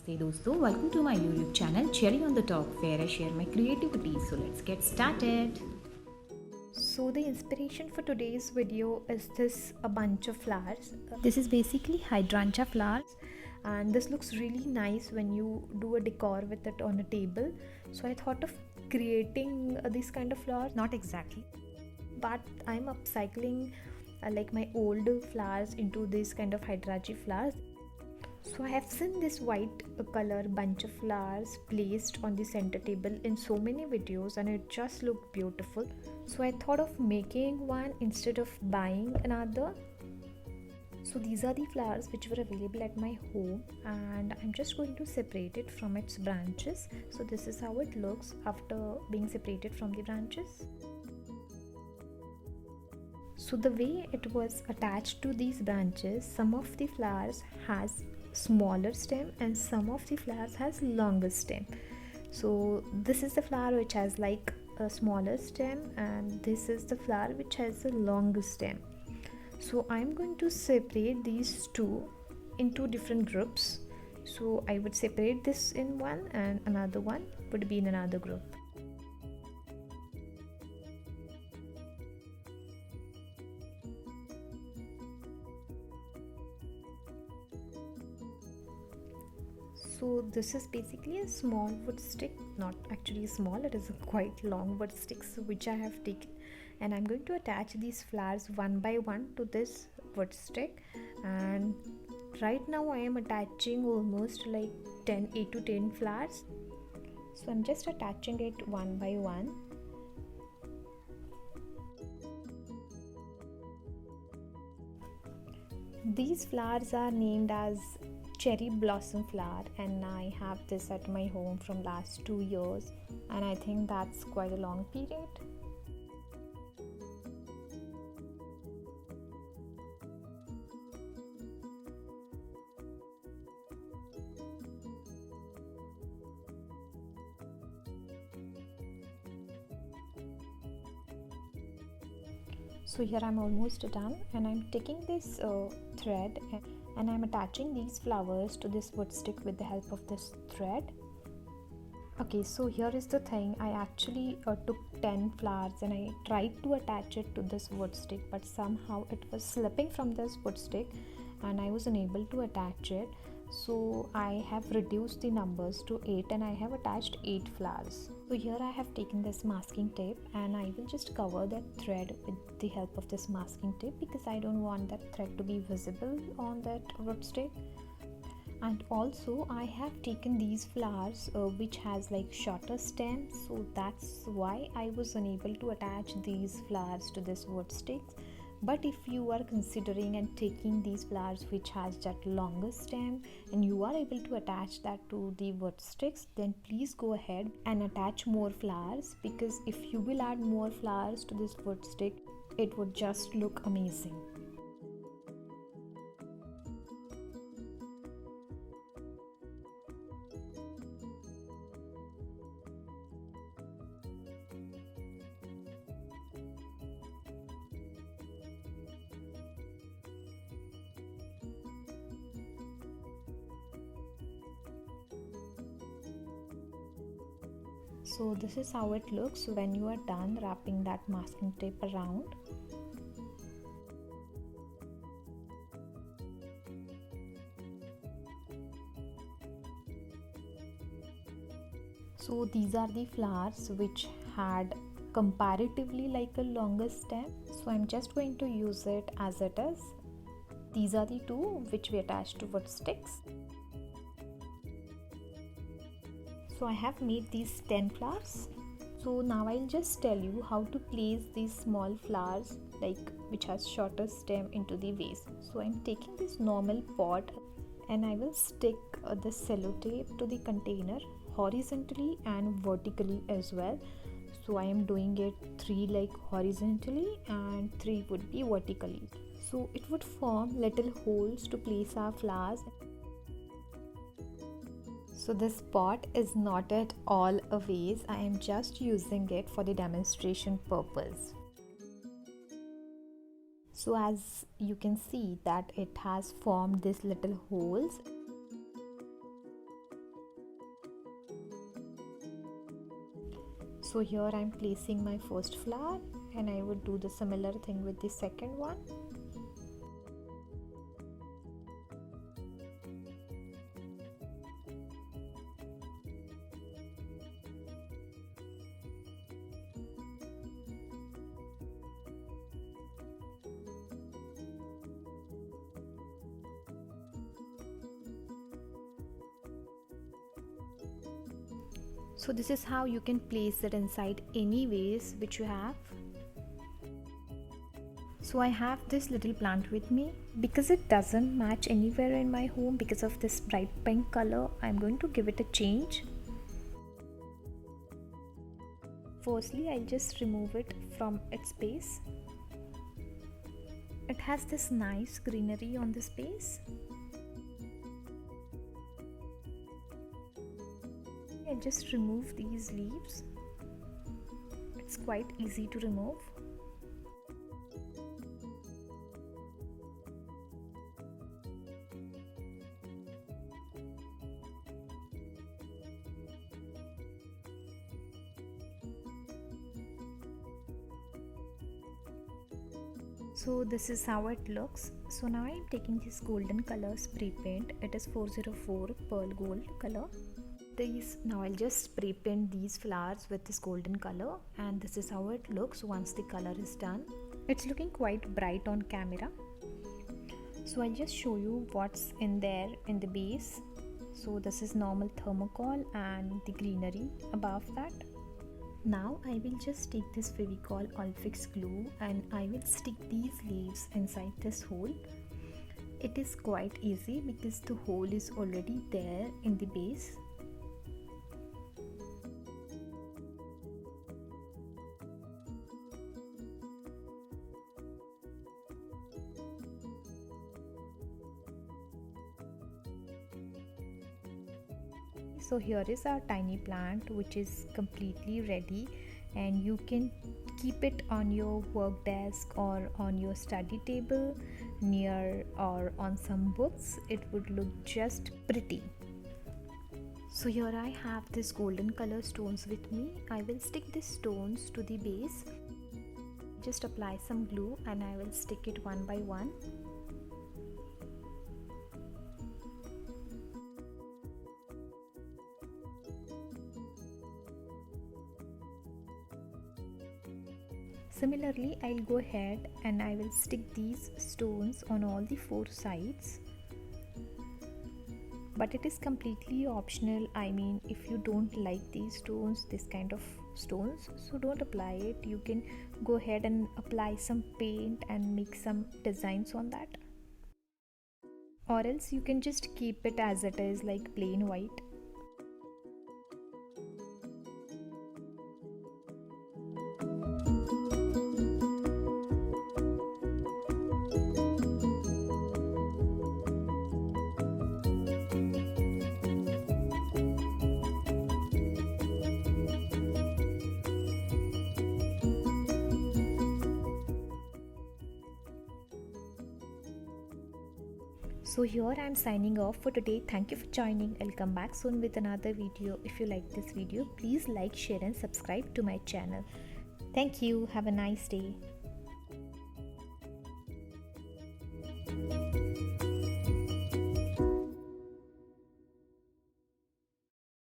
Namaste dosto, welcome to my YouTube channel Cherry on the Top where I share my creativity. So let's get started. So the inspiration for today's video is this a bunch of flowers. This is basically hydrangea flowers and this looks really nice when you do a decor with it on a table. So I thought of creating this kind of flower. Not exactly, but I'm upcycling like my old flowers into this kind of hydrangea flowers. So I have seen this white color bunch of flowers placed on the center table in so many videos and it just looked beautiful. So I thought of making one instead of buying another. So these are the flowers which were available at my home and I'm just going to separate it from its branches. So this is how it looks after being separated from the branches. So the way it was attached to these branches, some of the flowers has smaller stem and some of the flowers has longer stem. So this is the flower which has like a smaller stem and this is the flower which has a longer stem. So I'm going to separate these two into different groups. So I would separate this in one and another one would be in another group. So this is basically a small wood stick, not actually small, it is a quite long wood stick which I have taken and I'm going to attach these flowers one by one to this wood stick. And right now I am attaching almost like 8 to 10 flowers. So I'm just attaching it one by one. These flowers are named as cherry blossom flower and I have this at my home from last 2 years and I think that's quite a long period. So here I'm almost done and I'm taking this thread and I'm attaching these flowers to this wood stick with the help of this thread. Okay, so here is the thing, I actually took 10 flowers and I tried to attach it to this wood stick but somehow it was slipping from this wood stick and I was unable to attach it. So I have reduced the numbers to 8 and I have attached 8 flowers. So here I have taken this masking tape and I will just cover that thread with the help of this masking tape because I don't want that thread to be visible on that wood stick. And also I have taken these flowers which has like shorter stems, so that's why I was unable to attach these flowers to this wood sticks. But if you are considering and taking these flowers which has that longer stem and you are able to attach that to the wood sticks, then please go ahead and attach more flowers because if you will add more flowers to this wood stick, it would just look amazing. So this is how it looks when you are done wrapping that masking tape around. So these are the flowers which had comparatively like a longer stem. So I'm just going to use it as it is. These are the two which we attached to wood sticks. So I have made these 10 flowers. So now I'll just tell you how to place these small flowers like which has shorter stem into the vase. So I'm taking this normal pot and I will stick the sellotape to the container horizontally and vertically as well. So I am doing it 3 like horizontally and 3 would be vertically. So it would form little holes to place our flowers. So this pot is not at all a vase, I am just using it for the demonstration purpose. So as you can see that it has formed these little holes. So here I'm placing my first flower, and I would do the similar thing with the second one. So this is how you can place it inside any vase which you have. So I have this little plant with me. Because it doesn't match anywhere in my home because of this bright pink color, I'm going to give it a change. Firstly, I'll just remove it from its base. It has this nice greenery on this base. I just remove these leaves. It's quite easy to remove. So this is how it looks. So now I am taking this golden color spray paint. It is 404 pearl gold color. Now I'll just spray paint these flowers with this golden color, and this is how it looks once the color is done. It's looking quite bright on camera. So I'll just show you what's in there in the base. So this is normal thermocol and the greenery above that. Now I will just take this Fevicol All-Fix glue and I will stick these leaves inside this hole. It is quite easy because the hole is already there in the base. So here is our tiny plant which is completely ready, and you can keep it on your work desk or on your study table near or on some books. It would look just pretty. So here I have this golden color stones with me. I will stick these stones to the base. Just apply some glue and I will stick it one by one. Similarly, I'll go ahead and I will stick these stones on all the four sides. But it is completely optional. I mean, if you don't like these stones, this kind of stones, so don't apply it. You can go ahead and apply some paint and make some designs on that. Or else you can just keep it as it is, like plain white. So here I am signing off for today. Thank you for joining. I'll come back soon with another video. If you like this video, please like, share and subscribe to my channel. Thank you. Have a nice day.